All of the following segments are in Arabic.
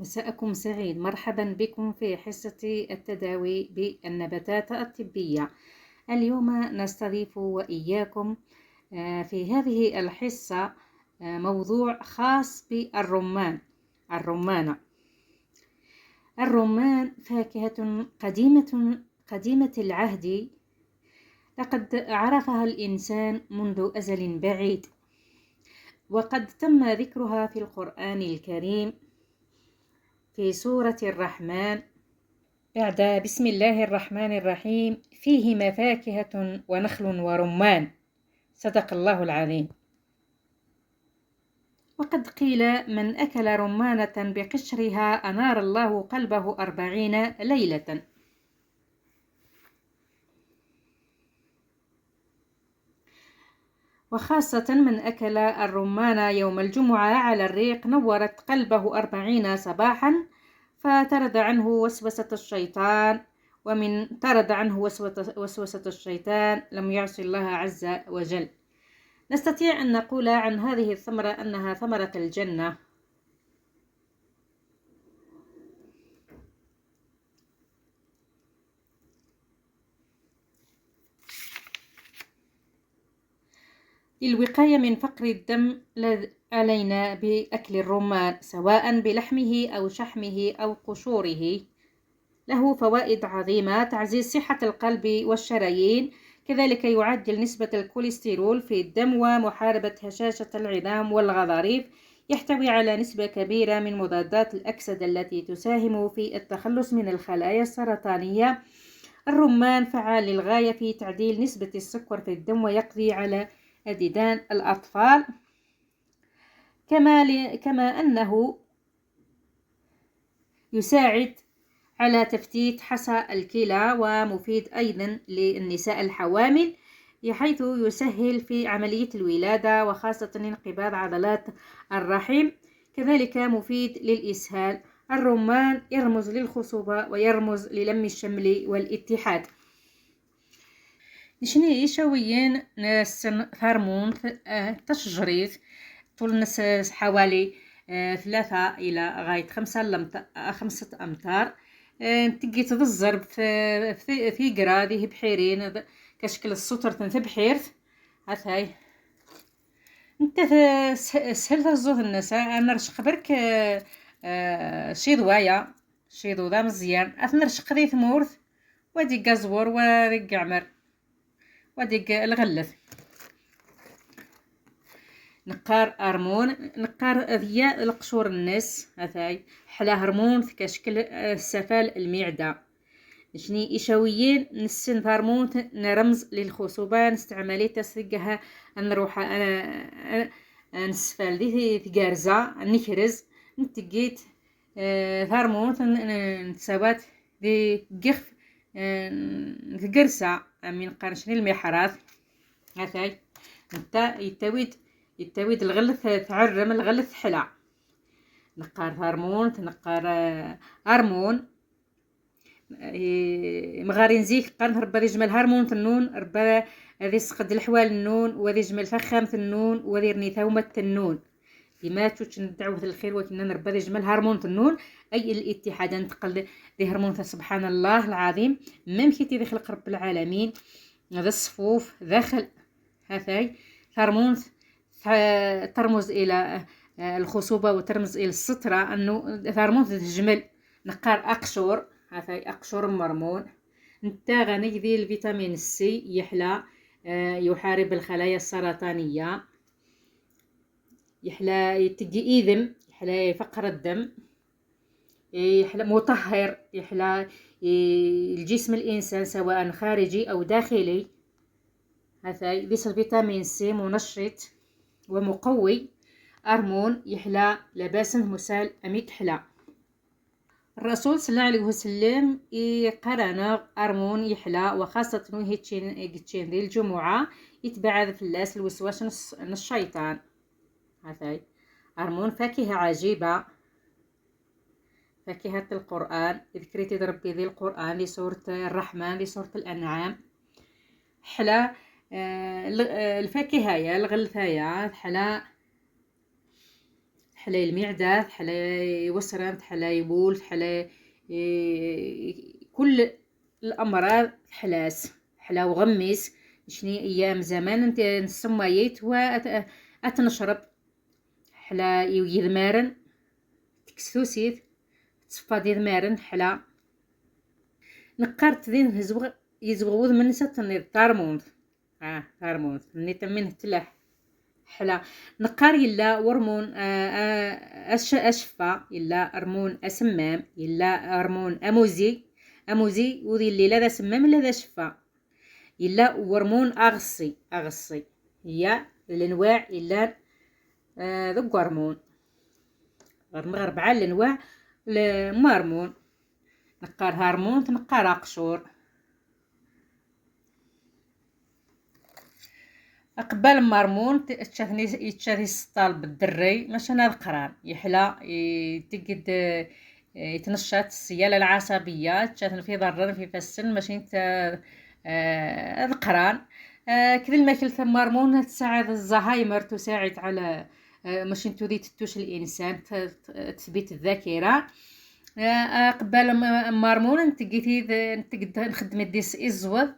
مساءكم سعيد، مرحبا بكم في حصة التداوي بالنباتات الطبية. اليوم نستضيف وإياكم في هذه الحصة موضوع خاص بالرمان. الرمان فاكهة قديمة العهد، لقد عرفها الإنسان منذ أزل بعيد، وقد تم ذكرها في القرآن الكريم في سورة الرحمن بعد بسم الله الرحمن الرحيم: فيهما فاكهة ونخل ورمان. صدق الله العظيم. وقد قيل: من أكل رمانة بقشرها أنار الله قلبه 40 ليلة. وخاصة من أكل الرمان يوم الجمعة على الريق نورت قلبه 40 صباحا، فترد عنه وسوسة الشيطان، ومن ترد عنه وسوسة الشيطان لم يعص الله عز وجل. نستطيع أن نقول عن هذه الثمرة أنها ثمرة الجنة. للوقاية من فقر الدم علينا بأكل الرمان، سواء بلحمه أو شحمه أو قشوره. له فوائد عظيمة: تعزيز صحة القلب والشرايين، كذلك يعدل نسبة الكوليسترول في الدم ومحاربة هشاشة العظام والغضاريف. يحتوي على نسبة كبيرة من مضادات الأكسدة التي تساهم في التخلص من الخلايا السرطانية. الرمان فعال للغاية في تعديل نسبة السكر في الدم ويقضي على ديدان الأطفال، كما أنه يساعد على تفتيت حصى الكلى، ومفيد أيضا للنساء الحوامل حيث يسهل في عملية الولادة وخاصة انقباض عضلات الرحم. كذلك مفيد للإسهال. الرمان يرمز للخصوبة ويرمز للم الشمل والاتحاد. نشني شويين هرمون تشجريت طول حوالي 3 إلى غاية 5 أمتار. تجي تضزر في قراديه بحيرين كشكل السطر تنتبحير هاي انت سهل تزوه الناس. انا رشق برك شي ضوضا مزيان اثنا رشق ذي ثمورث ودي قزور ودي قعمر ودي الغلث. نقار هرمون نقار ذيا القشور الناس هاي حلا هرمون كشكل السفال المعدة. شني إشاويين نسن هرمون نرمز للخصوبة نستعملي تسرقها نروح أنا نسفل دي تجارزة نكرز نتجيت هرمون نتسوات دي قخف تجرسة من قرشني المحراث هاي نتا يتويد الغلث تعرم الغلث حلا. نقار هرمون تنقار هرمون مغارين زيك قرن ربا ذي جمال هرمون النون ربا ذي سقد الحوال النون وذي جمال فخامة النون وذي رني ثومة النون ديما توش ندعو في الخير وكنا نربا ذي جمال هرمون النون أي الاتحاد نتقل ذي هرمون سبحان الله العظيم ممكن ذي خلق رب العالمين. هذا الصفوف داخل هاي هرمون ترمز إلى الخصوبة وترمز إلى السترة أنه هرمون تجمل. نقار أقشور هاي أقشور مرمون نتا غني ذي الفيتامين سي يحلى يحارب الخلايا السرطانية، يحلى تجي إذم، يحلى يفقر الدم، يحلى مطهر، يحلى الجسم الإنسان سواء خارجي أو داخلي. هاي بس الفيتامين سي منشط ومقوي. هرمون يحلى لباسا مسال أميك حلا. الرسول صلى الله عليه وسلم قرنا هرمون يحلى وخاصة هيتشين ذي الجمعة يتبع فلاس الوسواس الشيطان. هاي هرمون فاكهة عجيبة، فاكهة القرآن ذكرتي ربي ذي القرآن لسورة الرحمن لسورة الأنعام. حلا الفاكهة الغلثايا حلا حلا المعدة، حلا وسران، حلا يبول، حلا كل الامراض حلاس، حلا وغميس. شني ايام زمان انت نسمايت اتنشرب حلا يذمارن تكسوسيت تصفى دي ذمارن حلا نقارت ذين يزبغوذ من ستني تارموند. تارموند نيت من تلاح حلا نقار يلا ورمون اشفى يلا ارمون اسمام يلا ارمون اموزي وذي اللي لا سمام لا ذا شفى يلا ورمون اغصي هي الانواع يلا ذو هرمون ربعة الانواع المهرمون. نقار هرمون تنقار قشور. قبل مارمون يتشاثي السطال بالدري ماشي انا القران يحلى يتقد يتنشط السياله العصبيه تشاثن في ضرر في فسن ماشي انت القران. كذا الماكل ثم مارمون تساعد الزهايمر، تساعد على ماشي تودي تتوش الانسان تثبيت الذاكره. قبل مارمون نتقد نخدم ديس ازود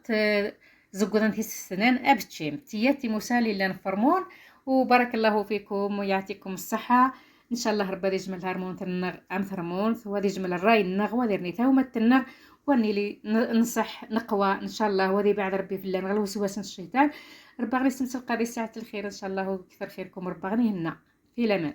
زقودن في السنان ابتشيم تياتي مسالي لنفرمون. وبارك الله فيكم ويعطيكم الصحة ان شاء الله. ربي يجمل الهرمون تنغ ام ثرمون وهذا يجمل الراي النغ وديرني ثومة التنغ واني لي نصح نقوى ان شاء الله. وذي بعد ربي في الله نغلو وسواس الشيطان. ربي غني يستمسل قضي ساعة الخير ان شاء الله وكثر خيركم. ربي غني هنا في الامان.